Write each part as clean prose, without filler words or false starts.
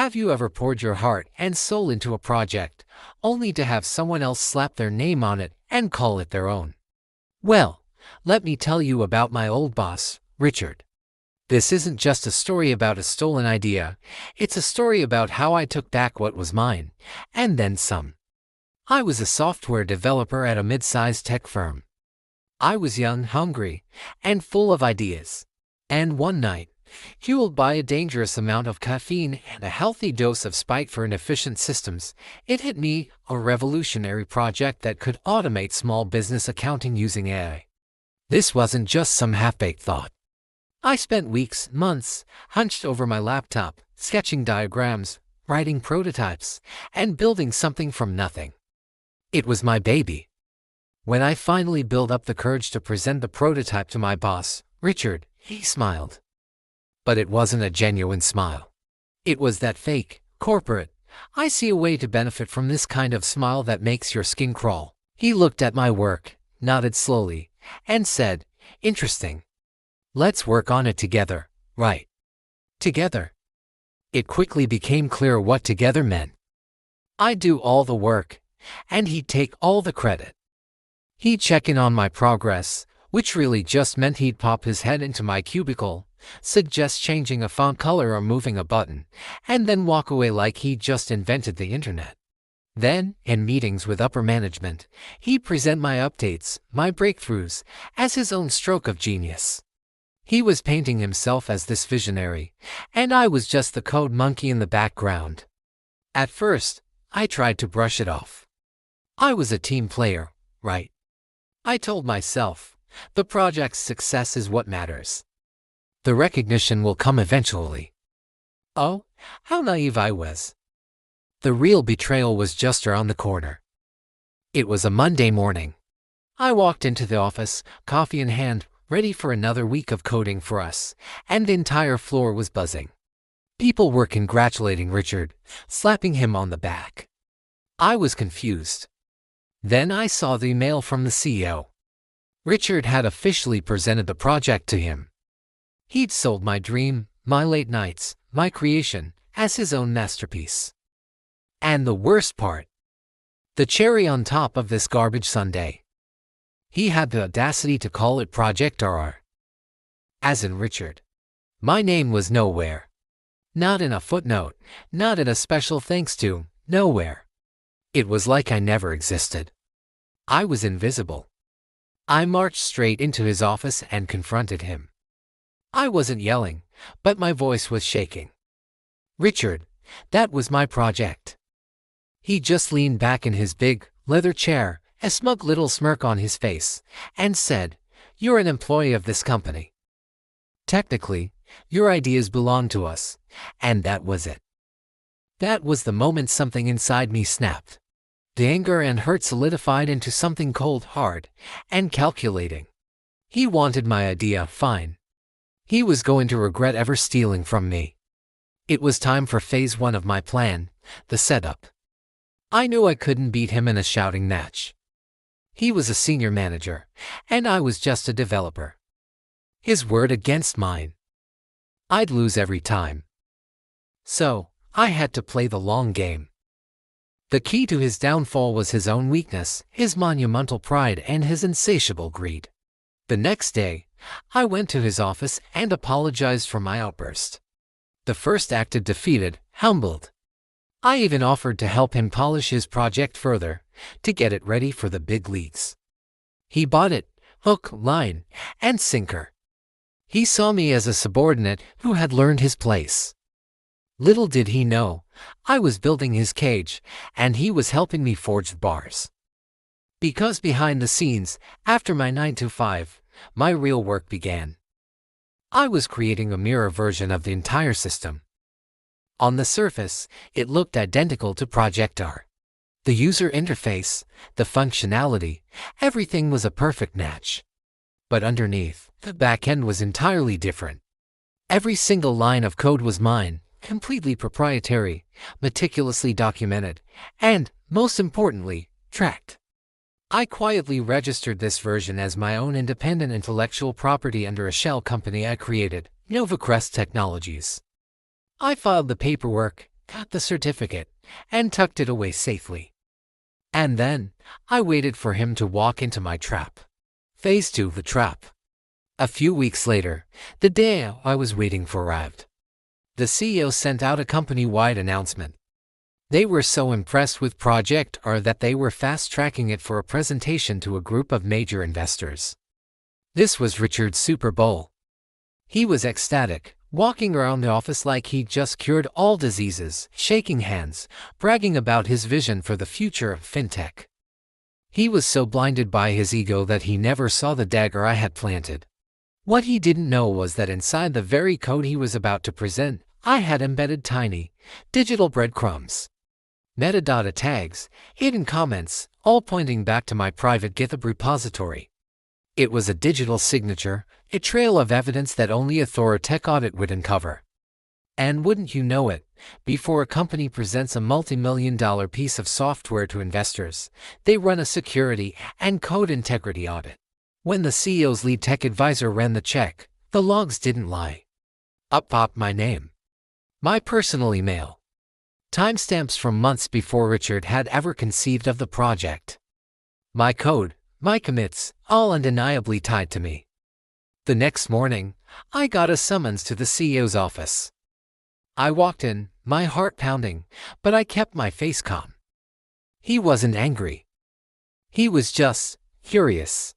Have you ever poured your heart and soul into a project, only to have someone else slap their name on it and call it their own? Well, let me tell you about my old boss, Richard. This isn't just a story about a stolen idea, it's a story about how I took back what was mine, and then some. I was a software developer at a mid-sized tech firm. I was young, hungry, and full of ideas. And one night, fueled by a dangerous amount of caffeine and a healthy dose of spite for inefficient systems, it hit me, a revolutionary project that could automate small business accounting using AI. This wasn't just some half-baked thought. I spent weeks, months, hunched over my laptop, sketching diagrams, writing prototypes, and building something from nothing. It was my baby. When I finally built up the courage to present the prototype to my boss, Richard, he smiled. But it wasn't a genuine smile. It was that fake, corporate, I see a way to benefit from this kind of smile that makes your skin crawl. He looked at my work, nodded slowly, and said, "Interesting. Let's work on it together, right?" Together. It quickly became clear what together meant. I'd do all the work, and he'd take all the credit. He'd check in on my progress, which really just meant he'd pop his head into my cubicle, suggest changing a font color or moving a button, and then walk away like he'd just invented the internet. Then, in meetings with upper management, he'd present my updates, my breakthroughs, as his own stroke of genius. He was painting himself as this visionary, and I was just the code monkey in the background. At first, I tried to brush it off. I was a team player, right? I told myself, the project's success is what matters. The recognition will come eventually. Oh, how naive I was. The real betrayal was just around the corner. It was a Monday morning. I walked into the office, coffee in hand, ready for another week of coding for us, and the entire floor was buzzing. People were congratulating Richard, slapping him on the back. I was confused. Then I saw the email from the CEO. Richard had officially presented the project to him. He'd sold my dream, my late nights, my creation, as his own masterpiece. And the worst part, the cherry on top of this garbage sundae, he had the audacity to call it Project RR. As in Richard. My name was nowhere. Not in a footnote, not in a special thanks to, nowhere. It was like I never existed. I was invisible. I marched straight into his office and confronted him. I wasn't yelling, but my voice was shaking. "Richard, that was my project." He just leaned back in his big, leather chair, a smug little smirk on his face, and said, "You're an employee of this company. Technically, your ideas belong to us," and that was it. That was the moment something inside me snapped. The anger and hurt solidified into something cold, hard, and calculating. He wanted my idea, fine. He was going to regret ever stealing from me. It was time for phase 1 of my plan, the setup. I knew I couldn't beat him in a shouting match. He was a senior manager, and I was just a developer. His word against mine. I'd lose every time. So, I had to play the long game. The key to his downfall was his own weakness, his monumental pride, and his insatiable greed. The next day, I went to his office and apologized for my outburst. The first acted defeated, humbled. I even offered to help him polish his project further, to get it ready for the big leagues. He bought it, hook, line, and sinker. He saw me as a subordinate who had learned his place. Little did he know, I was building his cage, and he was helping me forge the bars. Because behind the scenes, after my 9 to 5, my real work began. I was creating a mirror version of the entire system. On the surface, it looked identical to Project R. The user interface, the functionality, everything was a perfect match. But underneath, the back end was entirely different. Every single line of code was mine, completely proprietary, meticulously documented, and, most importantly, tracked. I quietly registered this version as my own independent intellectual property under a shell company I created, NovaCrest Technologies. I filed the paperwork, got the certificate, and tucked it away safely. And then, I waited for him to walk into my trap. Phase 2, the trap. A few weeks later, the day I was waiting for arrived. The CEO sent out a company-wide announcement. They were so impressed with Project R that they were fast-tracking it for a presentation to a group of major investors. This was Richard's Super Bowl. He was ecstatic, walking around the office like he'd just cured all diseases, shaking hands, bragging about his vision for the future of fintech. He was so blinded by his ego that he never saw the dagger I had planted. What he didn't know was that inside the very code he was about to present, I had embedded tiny, digital breadcrumbs. Metadata tags, hidden comments, all pointing back to my private GitHub repository. It was a digital signature, a trail of evidence that only a thorough tech audit would uncover. And wouldn't you know it, before a company presents a multi-million-dollar piece of software to investors, they run a security and code integrity audit. When the CEO's lead tech advisor ran the check, the logs didn't lie. Up popped my name. My personal email. Timestamps from months before Richard had ever conceived of the project. My code, my commits, all undeniably tied to me. The next morning, I got a summons to the CEO's office. I walked in, my heart pounding, but I kept my face calm. He wasn't angry. He was just curious.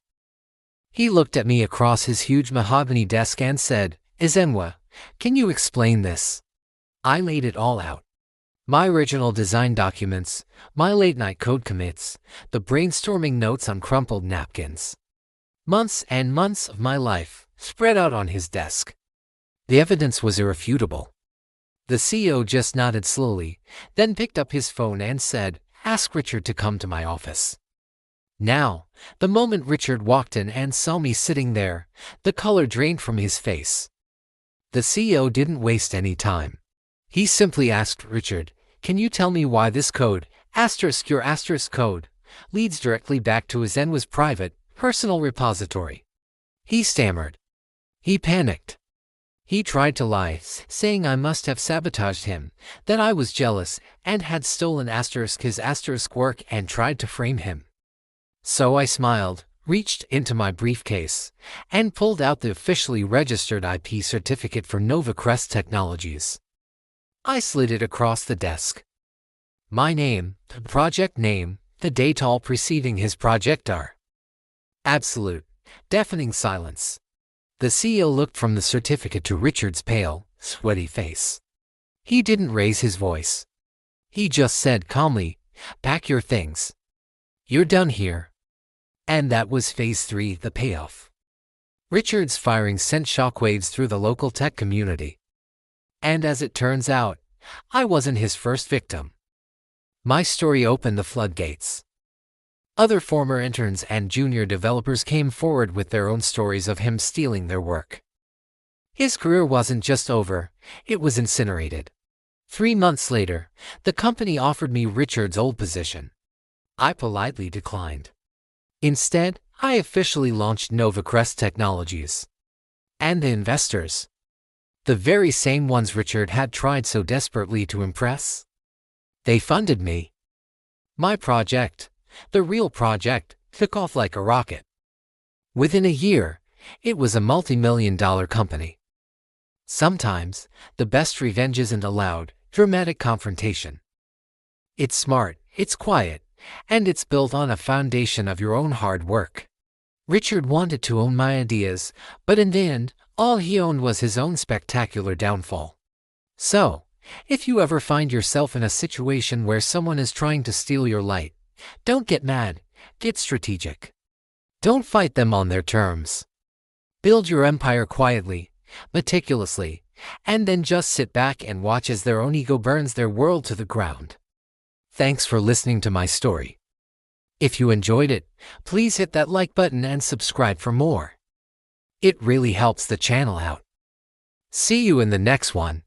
He looked at me across his huge mahogany desk and said, "Ezenwa, can you explain this?" I laid it all out. My original design documents, my late-night code commits, the brainstorming notes on crumpled napkins. Months and months of my life, spread out on his desk. The evidence was irrefutable. The CEO just nodded slowly, then picked up his phone and said, "Ask Richard to come to my office." Now, the moment Richard walked in and saw me sitting there, the color drained from his face. The CEO didn't waste any time. He simply asked Richard, "Can you tell me why this code, your code, leads directly back to Ezenwa's private, personal repository?" He stammered. He panicked. He tried to lie, saying I must have sabotaged him, that I was jealous and had stolen his work and tried to frame him. So I smiled, reached into my briefcase, and pulled out the officially registered IP certificate for NovaCrest Technologies. I slid it across the desk. My name, the project name, the date all preceding his Project R. Absolute, deafening silence. The CEO looked from the certificate to Richard's pale, sweaty face. He didn't raise his voice. He just said calmly, "Pack your things. You're done here." And that was Phase 3, the payoff. Richard's firing sent shockwaves through the local tech community. And as it turns out, I wasn't his first victim. My story opened the floodgates. Other former interns and junior developers came forward with their own stories of him stealing their work. His career wasn't just over, it was incinerated. 3 months later, the company offered me Richard's old position. I politely declined. Instead, I officially launched NovaCrest Technologies. And the investors? The very same ones Richard had tried so desperately to impress? They funded me. My project, the real project, took off like a rocket. Within a year, it was a multi-million-dollar company. Sometimes, the best revenge isn't a loud, dramatic confrontation. It's smart, it's quiet, and it's built on a foundation of your own hard work. Richard wanted to own my ideas, but in the end, all he owned was his own spectacular downfall. So, if you ever find yourself in a situation where someone is trying to steal your light, don't get mad, get strategic. Don't fight them on their terms. Build your empire quietly, meticulously, and then just sit back and watch as their own ego burns their world to the ground. Thanks for listening to my story. If you enjoyed it, please hit that like button and subscribe for more. It really helps the channel out. See you in the next one.